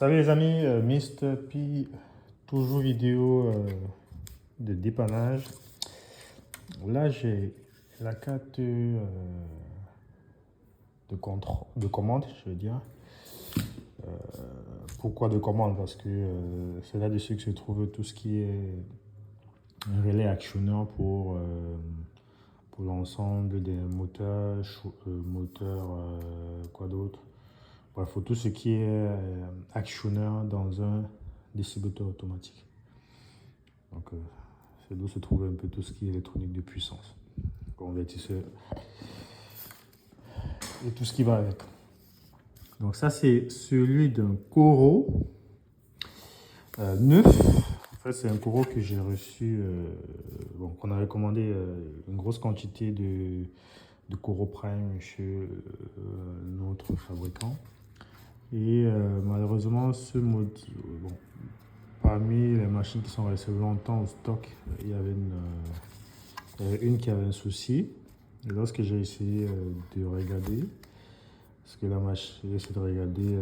Salut les amis, Mr. P, toujours vidéo de dépannage. Là j'ai la carte de commande, je veux dire. Pourquoi de commande? Parce que c'est là-dessus que se trouve tout ce qui est relais actionneur pour l'ensemble des moteurs, quoi d'autre? Bref, faut tout ce qui est actionneur dans un distributeur automatique. Donc, c'est d'où se trouve un peu tout ce qui est électronique de puissance, convertisseur et tout ce qui va avec. Donc, ça, c'est celui d'un Coro neuf. En fait, c'est un Coro que j'ai reçu, qu'on avait commandé une grosse quantité de Coro Prime chez notre fabricant. Et malheureusement, ce mode, parmi les machines qui sont restées longtemps au stock, il y avait une qui avait un souci. Et lorsque j'ai essayé de regarder, parce que la machine, j'ai essayé de regarder,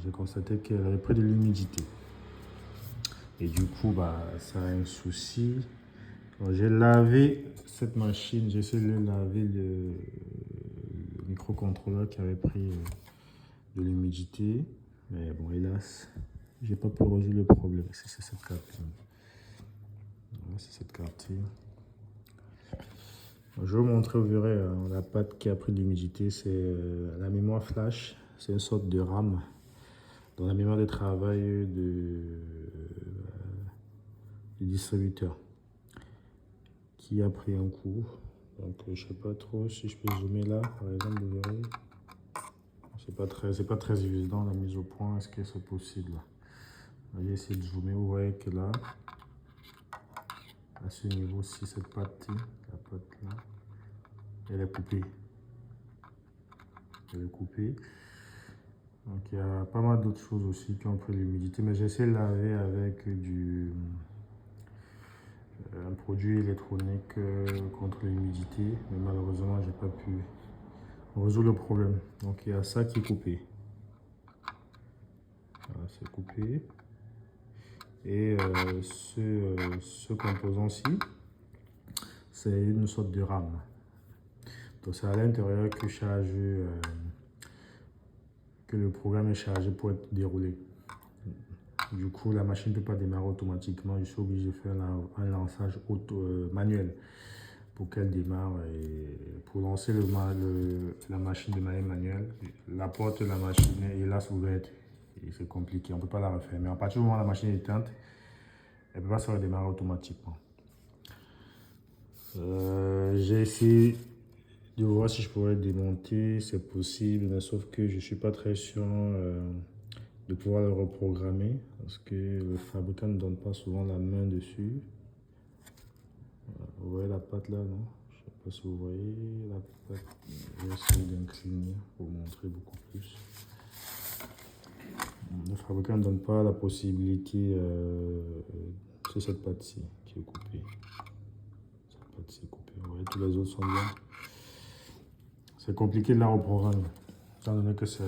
j'ai constaté qu'elle avait pris de l'humidité. Et du coup, ça a un souci. J'ai lavé cette machine, j'ai essayé de laver le microcontrôleur qui avait pris de l'humidité. Mais bon, hélas, j'ai pas pu résoudre le problème. C'est cette carte. C'est cette carte. Je vais vous montrer, vous verrez, la pâte qui a pris de l'humidité. C'est la mémoire flash. C'est une sorte de RAM dans la mémoire de travail du distributeur qui a pris un coup. Donc, je sais pas trop si je peux zoomer là, par exemple, vous verrez. C'est pas très évident la mise au point. Est-ce que c'est possible? Je vais essayer de zoomer. Vous voyez que là, à ce niveau-ci, cette partie, la pâte là, elle est coupée. Elle est coupée. Donc il y a pas mal d'autres choses aussi qui ont pris l'humidité, mais j'essaie de laver avec un produit électronique contre l'humidité, mais malheureusement j'ai pas pu résoudre le problème. Donc il y a ça qui est coupé. Voilà, c'est coupé. Et ce composant-ci, c'est une sorte de RAM. Donc c'est à l'intérieur que le programme est chargé pour être déroulé. Du coup, la machine ne peut pas démarrer automatiquement. Je suis obligé de faire un lançage manuel pour qu'elle démarre. Et pour lancer la machine de manière manuelle, la porte de la machine est hélas ouverte. Et c'est compliqué, on ne peut pas la refaire. Mais à partir du moment où la machine est éteinte, elle ne peut pas se redémarrer automatiquement. J'ai essayé de voir si je pourrais démonter, c'est possible, mais sauf que je ne suis pas très sûr de pouvoir le reprogrammer parce que le fabricant ne donne pas souvent la main dessus. Voilà. Vous voyez la patte là, non? Je ne sais pas si vous voyez la patte. Je vais essayer d'incliner pour vous montrer beaucoup plus. Le fabricant ne donne pas la possibilité, c'est cette patte-ci qui est coupée. Cette patte-ci est coupée. Vous voyez, tous les autres sont bien. C'est compliqué de la reprogrammer, étant donné que c'est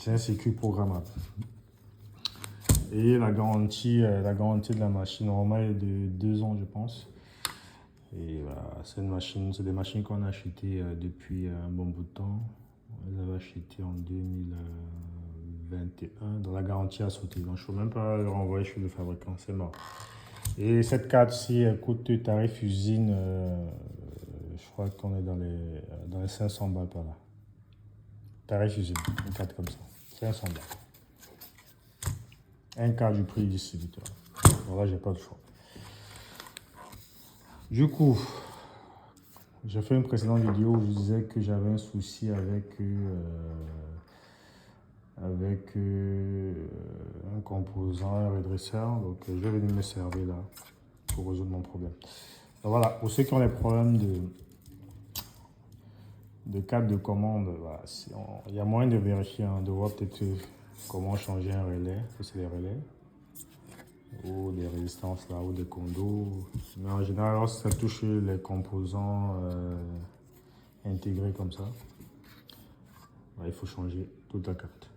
un circuit programmable. Et la garantie de la machine normale est de 2 ans, je pense. Et voilà, c'est des machines qu'on a achetées depuis un bon bout de temps. On les avait achetées en 2021, dont la garantie a sauté. Donc je ne peux même pas le renvoyer chez le fabricant, c'est mort. Et cette carte-ci coûte tarif usine, je crois qu'on est dans les 500 balles par là. Tarif usine, une carte comme ça, 500 balles. Un quart du prix du distributeur. Voilà, j'ai pas le choix. Du coup, j'ai fait une précédente vidéo où je disais que j'avais un souci avec un composant, un redresseur. Donc, je vais venir me servir là pour résoudre mon problème. Donc, voilà, pour ceux qui ont des problèmes de carte de commande, voilà, il y a moyen de vérifier, de voir peut-être comment changer un relais. Ça, c'est les relais. Ou des résistances là, ou des condos. Mais en général, lorsque ça touche les composants intégrés comme ça, il faut changer toute la carte.